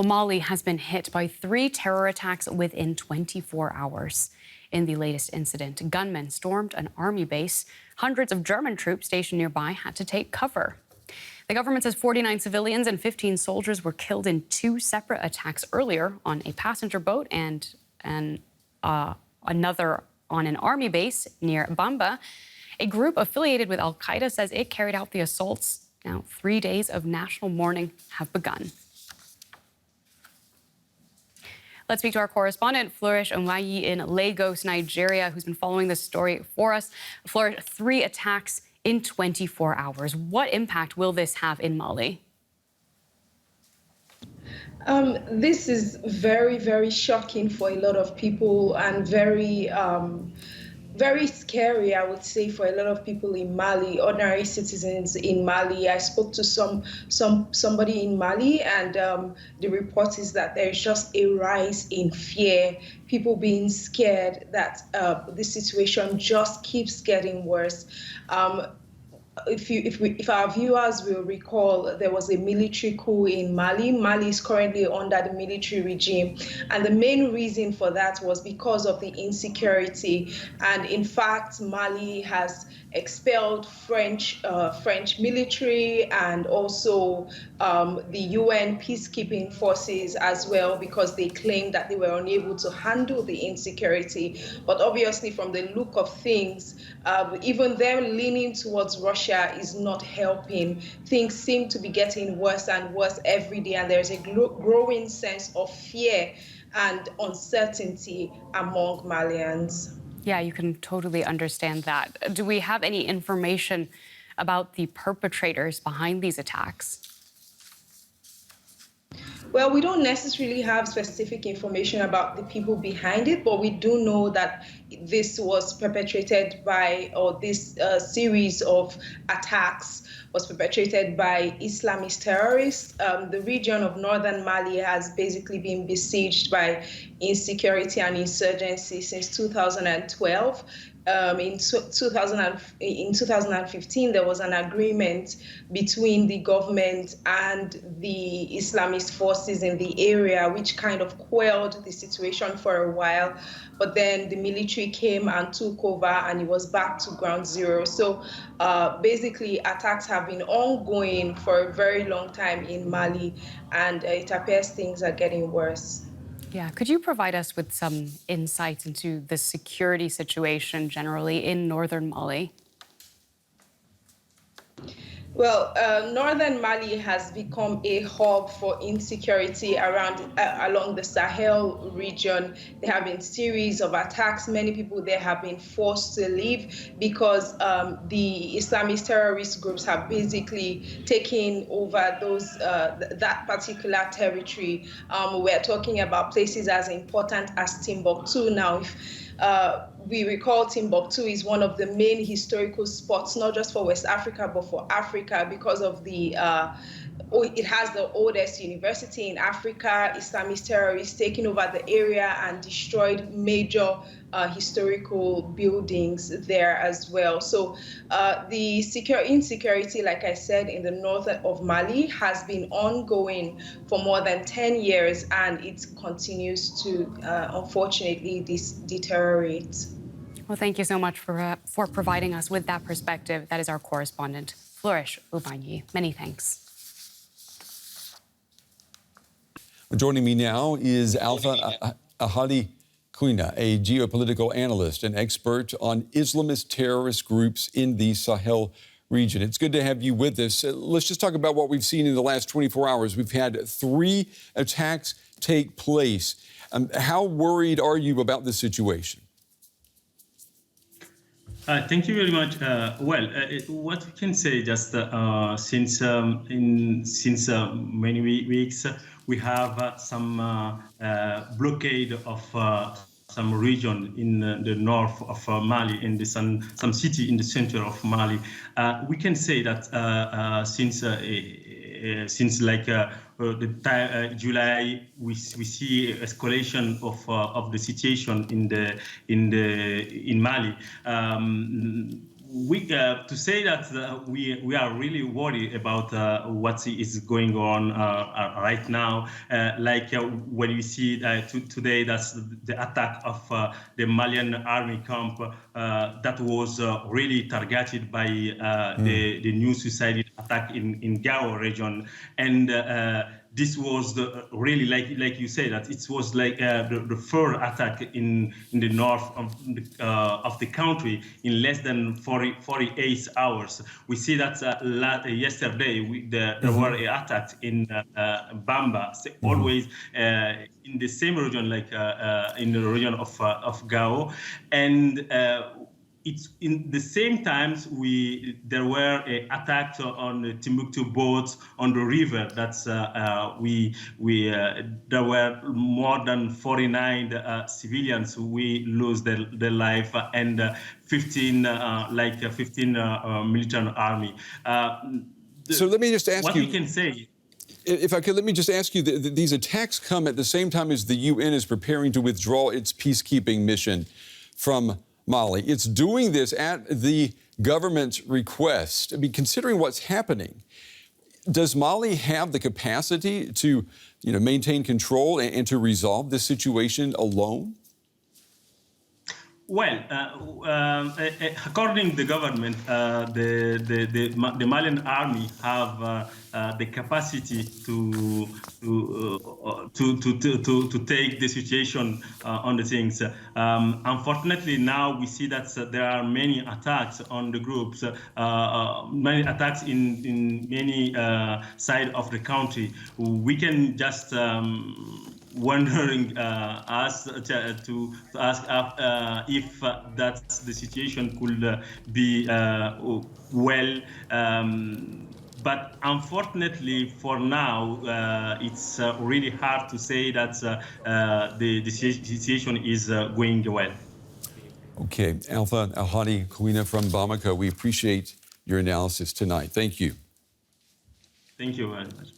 Well, Mali has been hit by 3 terror attacks within 24 hours. In the latest incident, gunmen stormed an army base. Hundreds of German troops stationed nearby had to take cover. The government says 49 civilians and 15 soldiers were killed in 2 separate attacks earlier on a passenger boat and another on an army base near Bamba. A group affiliated with al-Qaida says it carried out the assaults. Now, 3 days of national mourning have begun. Let's speak to our correspondent, Flourish Omayi in Lagos, Nigeria, who's been following this story for us. Flourish, 3 attacks in 24 hours. What impact will this have in Mali? This is very, very shocking for a lot of people and very scary, I would say, for a lot of people in Mali, ordinary citizens in Mali. I spoke to somebody in Mali, and the report is that there's just a rise in fear, people being scared that the situation just keeps getting worse. If our viewers will recall, there was a military coup in Mali. Mali is currently under the military regime, and the main reason for that was because of the insecurity. And in fact, Mali has expelled French military and also the UN peacekeeping forces as well, because they claimed that they were unable to handle the insecurity. But obviously, from the look of things, even them leaning towards Russia is not helping. Things seem to be getting worse and worse every day, and there's a growing sense of fear and uncertainty among Malians. Yeah, you can totally understand that. Do we have any information about the perpetrators behind these attacks? Well, we don't necessarily have specific information about the people behind it, but we do know that this was perpetrated by, or this series of attacks was perpetrated by Islamist terrorists. The region of northern Mali has basically been besieged by insecurity and insurgency since 2012. In 2015, there was an agreement between the government and the Islamist forces in the area, which kind of quelled the situation for a while. But then the military came and took over, and it was back to ground zero. So basically, attacks have been ongoing for a very long time in Mali, and it appears things are getting worse. Yeah, could you provide us with some insights into the security situation generally in northern Mali? Well, northern Mali has become a hub for insecurity along the Sahel region. There have been series of attacks. Many people there have been forced to leave because the Islamist terrorist groups have basically taken over that particular territory. We're talking about places as important as Timbuktu now. We recall Timbuktu is one of the main historical spots, not just for West Africa, but for Africa, because of it has the oldest university in Africa. Islamist terrorists taking over the area and destroyed major historical buildings there as well. So the insecurity, like I said, in the north of Mali has been ongoing for more than 10 years, and it continues to, unfortunately, deteriorate. Well, thank you so much for providing us with that perspective. That is our correspondent, Flourish Omayi. Many thanks. Joining me now is Alpha Ahadi Quina, a geopolitical analyst and expert on Islamist terrorist groups in the Sahel region. It's good to have you with us. Let's just talk about what we've seen in the last 24 hours. We've had 3 attacks take place. How worried are you about this situation? Thank you very much. What we can say, just since many weeks, we have some blockade of some region in the north of Mali, in some city in the center of Mali. We can say that since July, we see escalation of the situation in Mali. to say that we are really worried about what is going on right now. When you see today, that's the attack of the Malian army camp that was really targeted by the new suicide attack in Gao region, and this was really like you say that it was like the third attack in the north of the country in less than 48 hours. We see that yesterday there were attacks in Bamba, always in the same region, like in the region of Gao, and it's in the same times there were attacks on the Timbuktu boats on the river. That's there were more than 49 civilians who lose their life, and 15 military army. So let me just ask what you. What we can say. If I could, let me just ask you, these attacks come at the same time as the UN is preparing to withdraw its peacekeeping mission from Mali. It's doing this at the government's request. I mean, considering what's happening, does Mali have the capacity to, maintain control and to resolve this situation alone? Well, according to the government, the Malian army have the capacity to take the situation on the things. Unfortunately, now we see that there are many attacks on the groups, many attacks in many sides of the country. We can just wondering us to ask if that's the situation could be well. But unfortunately, for now, it's really hard to say that the situation is going well. Okay, Alpha Al-Hadi Kouina from Bamako, we appreciate your analysis tonight. Thank you. Thank you very much.